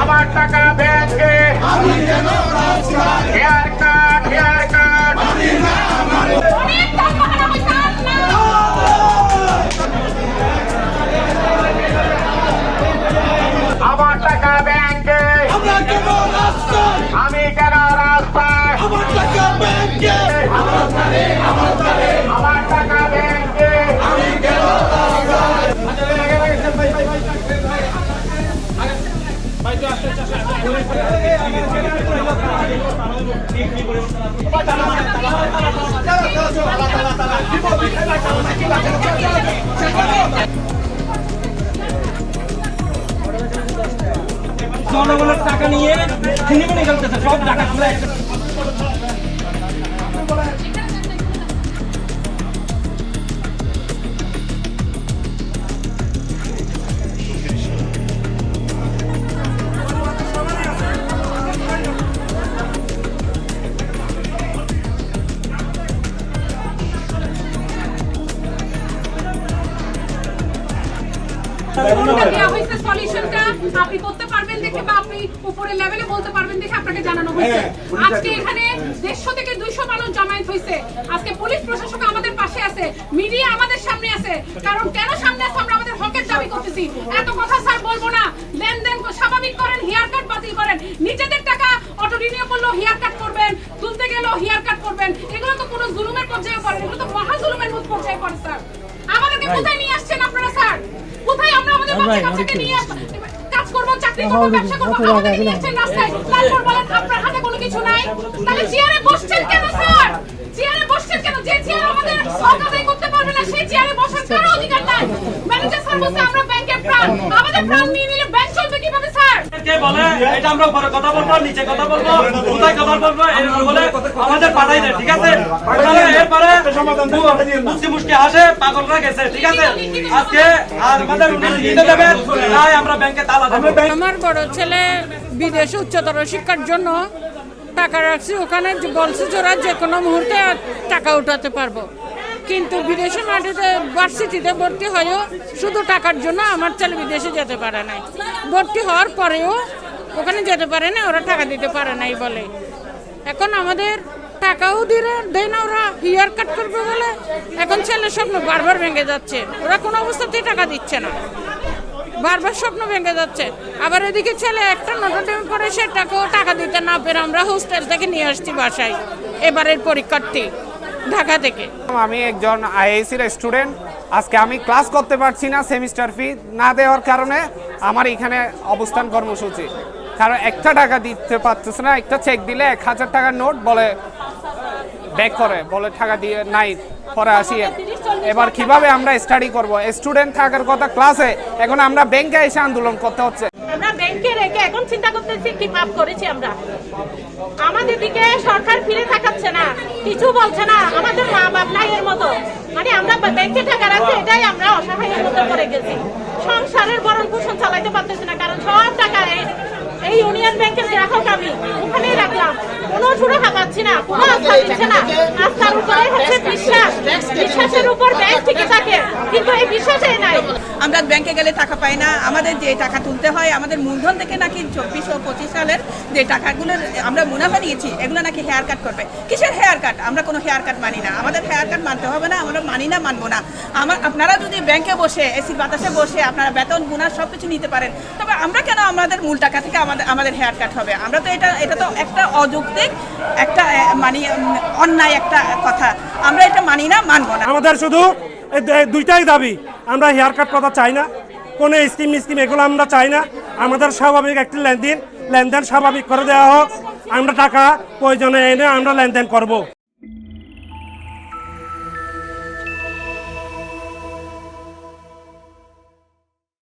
আমার টাকা ব্যাংকে হেয়ার কাট আমার টাকা ব্যাংকে আমি কেন রাস্তায় আমার টাকা ব্যাংকে আমি কেন জনগণের টাকা নিয়ে ছিনিমিনি খেলতেছে সব টাকা খুলে আপনি করতে পারবেন দেখে বা আপনি উপরের লেভেলে বলতে পারবেন দেখে আপনাকে জানানো হয়েছে। আজকে এখানে 150 থেকে 200 মানুষ জমায়েত হয়েছে। আজকে পুলিশ প্রশাসন আমাদের পাশে আছে, মিডিয়া আমাদের সামনে আছে। কারণ কেন সামনে আছে? আমরা আমাদের হকের দাবি করতেছি। এত কথা স্যার বলবো না। লেনদেন স্বাভাবিক করেন, হেয়ার কাট বাতিল করেন। নিজেদের টাকা অটো রিনিউ করলেও হেয়ার কাট করবেন, তুলতে গেলেও হেয়ার কাট করবেন। এগুলো তো কোনো জুলুমের পর্যায়ে পড়ে, এগুলো তো মহা জুলুমের মধ্যে পর্যায়ে পড়ে স্যার। আমাদেরকে কোথায় নিয়ে আসছেন আপনারা স্যার? কোথায় আমরা আমাদের বাচ্চাকে নিয়ে কাজ করবো, চাকরি করবো, ব্যবসা করবো? আমাদের নিয়ে আসছেন রাস্তায়। তারপর বলেন আপনার হাতে কোনো কিছু নাই। তাহলে চেয়ারে বসছেন কেন স্যার? চেয়ারে বসছেন কেন? যে চেয়ার আমাদের হক আদায় করতে পারবে না সেই চেয়ারে বসার কারো অধিকার নাই। ম্যানেজার স্যার বলছে আমরা ব্যাংকের প্রাণ, আমাদের প্রাণ নিয়ে নিলে ব্যাংক চলবে কিভাবে স্যার? কে বলে এটা আমরা উপরে কথা বলবো, নিচে কথা বলবো, কোথায় কথা বলবো এরকম বলে আমাদের পাঠাই দেয়, ঠিক আছে? এরপরে মুসকি হাসে পাগলরা গেছে, ঠিক আছে? আজকে আর আমাদের নিতে দেবেন তাই আমরা ব্যাংকে তালা দেবো। আমার বড় ছেলে বিদেশে উচ্চতর শিক্ষার জন্য টাকা রাখছি, ওখানে বলছে যে ওরা যে কোনো মুহূর্তে টাকা উঠাতে পারবো। কিন্তু বিদেশে মাটিতে ভার্সিটিতে ভর্তি হয়েও শুধু টাকার জন্য আমার ছেলে বিদেশে যেতে পারে নাই। ভর্তি হওয়ার পরেও ওখানে যেতে পারে না, ওরা টাকা দিতে পারে নাই বলে। এখন আমাদের টাকাও দেয় না ওরা, হেয়ার কাট করবে বলে। এখন ছেলের স্বপ্ন বারবার ভেঙে যাচ্ছে, ওরা কোনো অবস্থাতেই টাকা দিচ্ছে না, বারবার স্বপ্ন ভেঙে যাচ্ছে। আবার এদিকে ছেলে একটা নটরডেমে পড়ে, সেটাকেও টাকা দিতে না পেরে আমরা হোস্টেল থেকে নিয়ে আসছি বাসায় এবারের পরীক্ষার্থী ঢাকা থেকে। আমি একজন আইআইসির স্টুডেন্ট। আজকে আমি ক্লাস করতে পারছি না সেমিস্টার ফি না দেওয়ার কারণে আমার এখানে অবস্থান কর্মসূচি। কারণ একটা টাকা দিতে পারতেছে না, একটা চেক দিলে 1000 টাকার নোট বলে ব্যাক করে, বলে টাকা দিয়ে নাই পরে আসি। এবার কিভাবে আমরা স্টাডি করব? স্টুডেন্ট থাকার কথা ক্লাসে, এখন আমরা ব্যাংকে এসে আন্দোলন করতে হচ্ছে। আমরা ব্যাংকে রেখে এখন চিন্তা করতেছি কি পাপ করেছি আমরা। আমাদের দিকে সরকার ফিরে তাকাচ্ছে না, কিছু বলছে না। আমাদের মা বাপ নাই এর মতো, মানে আমরা ব্যাংকে টাকা রাখছি, এটাই আমরা অসহায়ের মতো করে গেছি। সংসারের ভরণ পোষণ চালাইতে পারতেছি না, কারণ সব টাকা এই ইউনিয়ন ব্যাংকের গ্রাহক আমি, ওখানেই রাখলাম। কোনো সুরক্ষা পাচ্ছি না, কোনো আস্থা দিচ্ছে না। আস্থার উপরে হচ্ছে বিশ্বাস, বিশ্বাসের উপর ব্যাংক টিকে থাকে, কিন্তু এই বিশ্বাসে নাই। আমরা ব্যাংকে গেলে টাকা পাই না, আমাদের যে টাকা তুলতে হয় আমাদের মূলধন থেকে নাকি 24 ও 25 সালের যে টাকাগুলো আমরা মুনাফা নিয়েছি এগুলো নাকি হেয়ার কাট করবে। কিসের হেয়ার কাট? আমরা কোনো হেয়ার কাট মানি না, আমাদের হেয়ার কাট মানতে হবে না, আমরা মানি না, মানবো না। আপনারা যদি ব্যাংকে বসে এসির বাতাসে বসে আপনারা বেতন বোনাস সব কিছু নিতে পারেন, তবে আমরা কেন আমাদের মূল টাকা থেকে আমাদের হেয়ার কাট হবে? আমরা তো এটা তো একটা অযৌক্তিক, একটা মানে অন্যায় একটা কথা। আমরা এটা মানি না, মানবো না। আমাদের শুধু দুইটাই দাবি, আমরা হেয়ার কাট কথা চাই না, কোনো স্কিম এগুলো আমরা চাই না। আমাদের স্বাভাবিক একটি লেনদেন স্বাভাবিক করে দেওয়া হোক, আমরা টাকা প্রয়োজনে এনে আমরা লেনদেন করব।